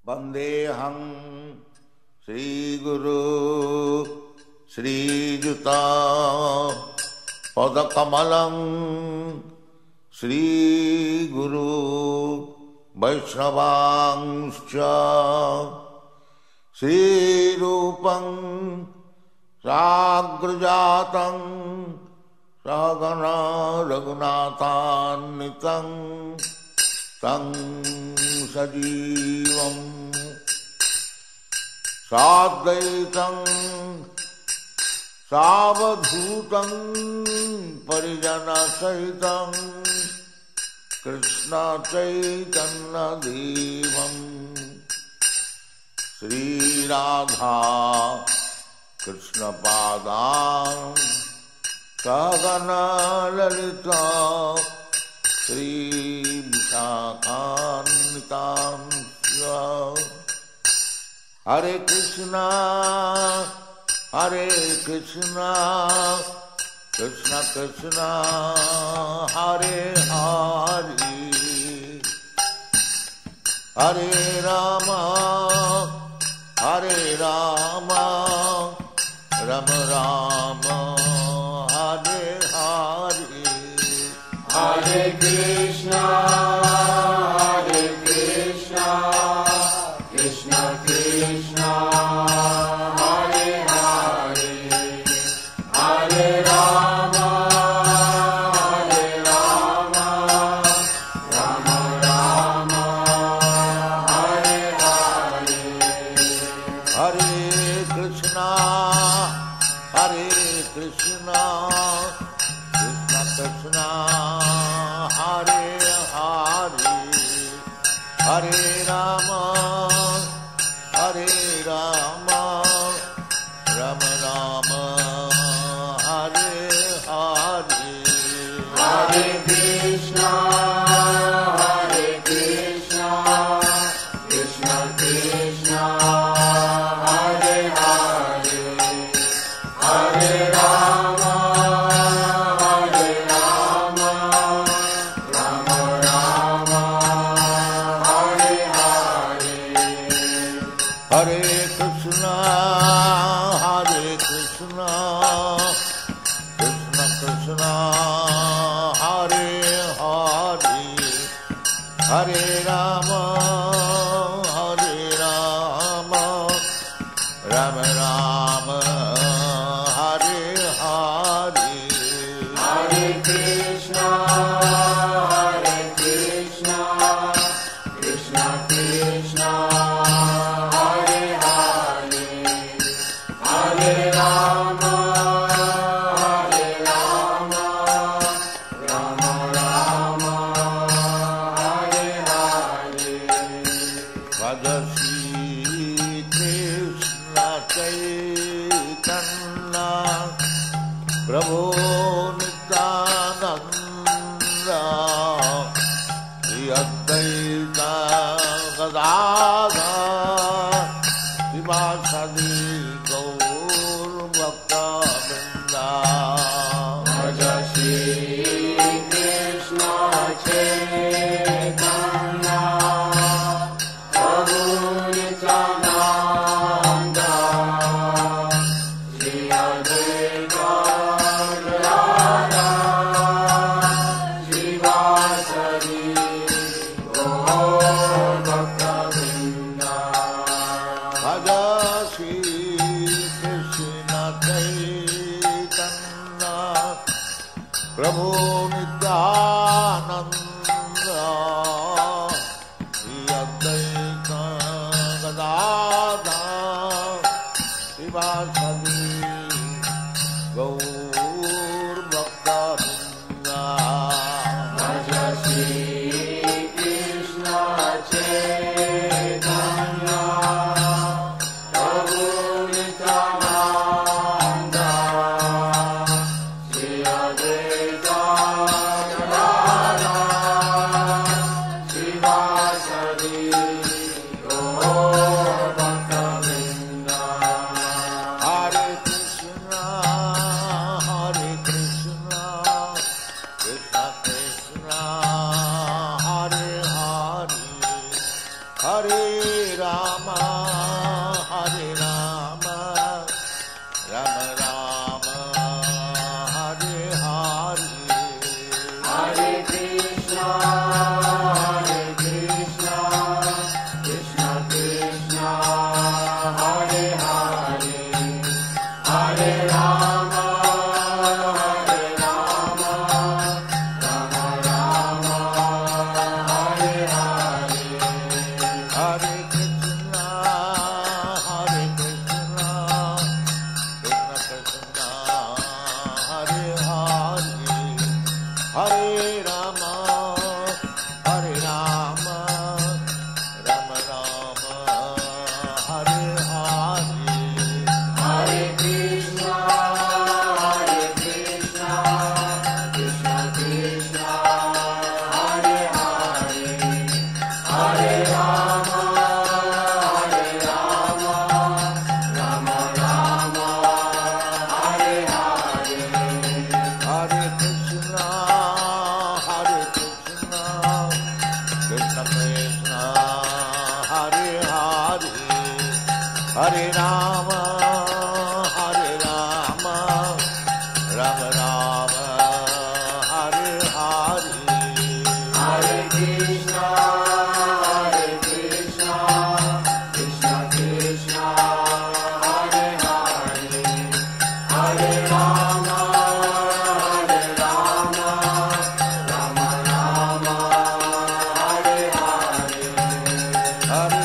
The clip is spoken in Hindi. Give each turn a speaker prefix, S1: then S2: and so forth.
S1: वंदेहं श्रीगुरु श्रीयुता पदकमलं श्रीगुरु वैष्णवांश्च श्रीरूपं साग्रजातं सहगणा रघुनाथान्वितं तं सजीवं साद्वैतं सावधूतं परिजनसहितं कृष्ण चैतन्य देवं श्री राधा कृष्ण पादां सहगना ललिता श्री विशाखान्वितां हरे कृष्णा कृष्ण कृष्ण हरे हरे हरे राम राम राम हरे हरे
S2: हरे कृष्णा कृष्ण कृष्ण हरे हरे हरे राम राम राम हरे हरे
S1: हरे कृष्णा कृष्ण कृष्ण हरे हरे हरे राम राम राम हरे हरे
S2: हरे कृष्णा कृष्ण कृष्ण हरे हरे हरे राम राम हरे हरे
S1: हरे कृष्णा कृष्ण कृष्ण हरे हरे हरे राम राम हरे हरे
S2: हरे कृष्णा कृष्ण कृष्ण हरे हरे हरे राम राम हरे हरे
S1: भज श्री कृष्ण चैतन्य प्रभु नित्यानंद श्री अद्वैत गदाधर शिवासादि गौर भक्तवृंद
S2: भज श्री कृष्ण चैतन्य प्रभु नित्यानंद श्री अद्वैत गदाधर शिवासादि गौर भक्तवृंद
S1: भज श्री कृष्ण चैतन्य प्रभु नित्यानंद श्री अद्वैत गदाधर शिवासादि गौर भक्तवृंद
S2: भज श्री कृष्ण चैतन्य प्रभु नित्यानंद श्री अद्वैत गदाधर शिवासादि गौर भक्तवृंद
S1: हरे Krishna Krishna Krishna Hare Hare Hare Rama, Hare Rama, Rama Rama, Hare Hare.
S2: Hare Krishna, Krishna Krishna, Hare Hare, Hare Rama, Rama Rama, Hare Hare.
S1: Hare Krishna, Krishna Krishna, Hare Hare, Hare Rama, Rama Rama, Hare Hare.
S2: Hare Krishna, Krishna Krishna, Hare Hare, Hare Rama, Rama Rama, Hare Hare.
S1: Hare Krishna, Krishna Krishna, Hare Hare, Hare Rama, Rama Rama, Hare Hare.
S2: Hare Krishna, Krishna Krishna, Hare Hare, Hare Rama, Rama Rama, Hare Hare.
S1: Hare